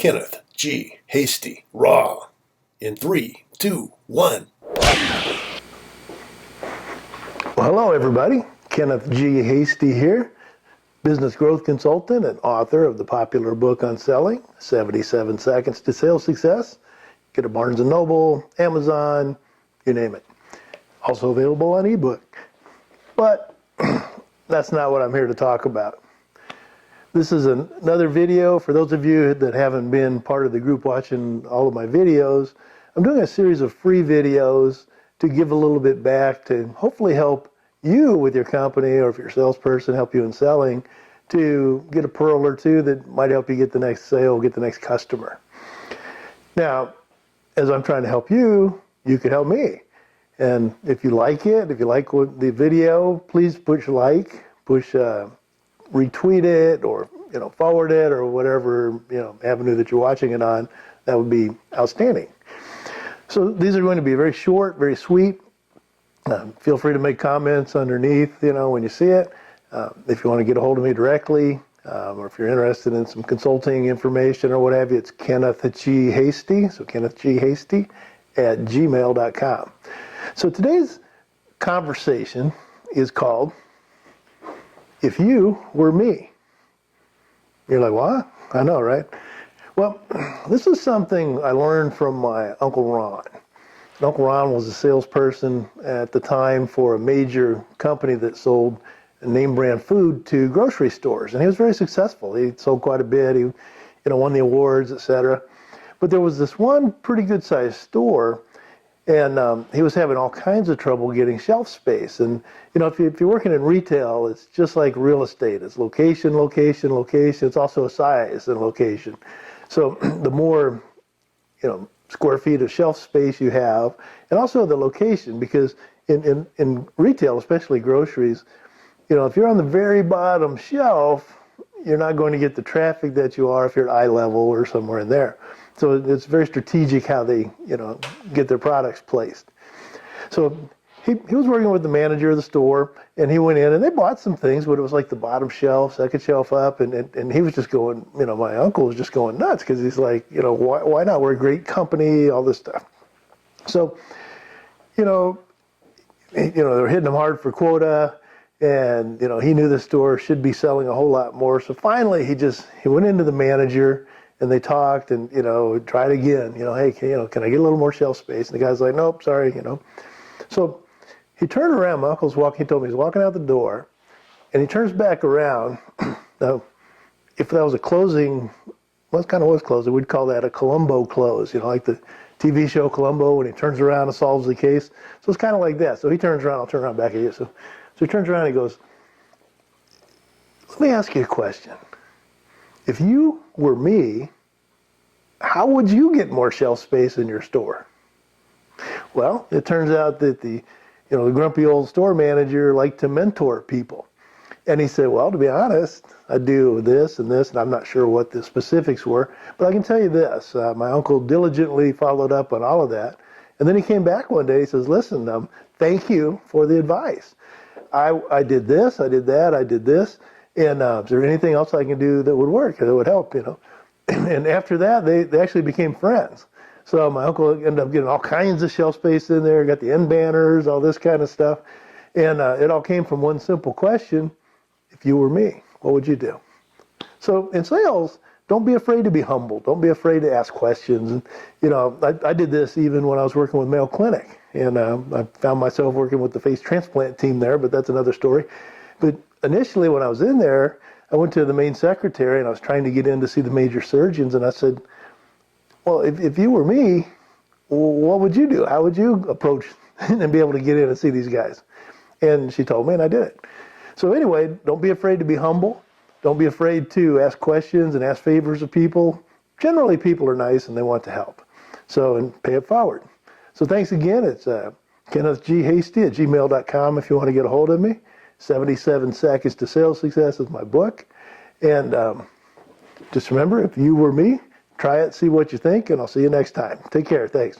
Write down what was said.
Kenneth G. Hasty, raw. In 3, 2, 1. Well, hello, everybody. Kenneth G. Hasty here, business growth consultant and author of the popular book on selling, 77 Seconds to Sales Success. Get it at Barnes & Noble, Amazon, you name it. Also available on ebook. But that's not what I'm here to talk about. This is another video for those of you that haven't been part of the group watching all of my videos. I'm doing a series of free videos to give a little bit back to hopefully help you with your company, or if you're a salesperson, help you in selling, to get a pearl or two that might help you get the next sale, get the next customer. Now, as I'm trying to help you, you can help me. And if you like it, if you like the video, please push like, push retweet it, or forward it, or whatever avenue that you're watching it on. That would be outstanding. So these are going to be very short, very sweet. Feel free to make comments underneath, when you see it. If you want to get a hold of me directly, or if you're interested in some consulting information or what have you, it's Kenneth G. Hasty. So Kenneth G. Hasty at gmail.com. So today's conversation is called If You Were Me. You're like, what? I know, right? Well, this is something I learned from my Uncle Ron. Uncle Ron was a salesperson at the time for a major company that sold name brand food to grocery stores, and he was very successful. He sold quite a bit. He, won the awards, etc. But there was this one pretty good sized store, and he was having all kinds of trouble getting shelf space. And if you're working in retail, it's just like real estate. It's location, location, location. It's also a size and location. So the more square feet of shelf space you have, and also the location, because in retail, especially groceries, if you're on the very bottom shelf, you're not going to get the traffic that you are if you're at eye level or somewhere in there. So it's very strategic how they, get their products placed. So he was working with the manager of the store, and he went in and they bought some things, but it was like the bottom shelf, second shelf up, and he was just going, my uncle was just going nuts, because he's like, why not? We're a great company, all this stuff. So, they were hitting him hard for quota, and he knew the store should be selling a whole lot more. So finally, he went into the manager, and they talked, and tried again. Hey, can I get a little more shelf space? And the guy's like, nope, sorry. So he turned around. My uncle's walking. He told me he's walking out the door, and he turns back around. Now, if that was a closing, well, it kind of was closing. We'd call that a Columbo close. Like the TV show Columbo, when he turns around and solves the case. So it's kind of like that. So he turns around. I'll turn around back at you. So he turns around and he goes, let me ask you a question. If you were me, how would you get more shelf space in your store? Well, it turns out that the grumpy old store manager liked to mentor people. And he said, well, to be honest, I do this, and I'm not sure what the specifics were, but I can tell you this. My uncle diligently followed up on all of that. And then he came back one day, he says, listen, thank you for the advice. I did this, I did that, I did this, and is there anything else I can do that would work, that would help, And after that, they actually became friends. So my uncle ended up getting all kinds of shelf space in there, got the end banners, all this kind of stuff. And it all came from one simple question. If you were me, what would you do? So in sales, don't be afraid to be humble. Don't be afraid to ask questions. And, I did this even when I was working with Mayo Clinic. And I found myself working with the face transplant team there, but that's another story. But initially when I was in there, I went to the main secretary, and I was trying to get in to see the major surgeons. And I said, well, if you were me, what would you do? How would you approach and be able to get in and see these guys? And she told me, and I did it. So anyway, don't be afraid to be humble. Don't be afraid to ask questions and ask favors of people. Generally, people are nice and they want to help. So, and pay it forward. So thanks again. It's Kenneth G. Hasty at gmail.com if you want to get a hold of me. 77 Seconds to Sales Success is my book. And just remember, if you were me, try it, see what you think, and I'll see you next time. Take care. Thanks.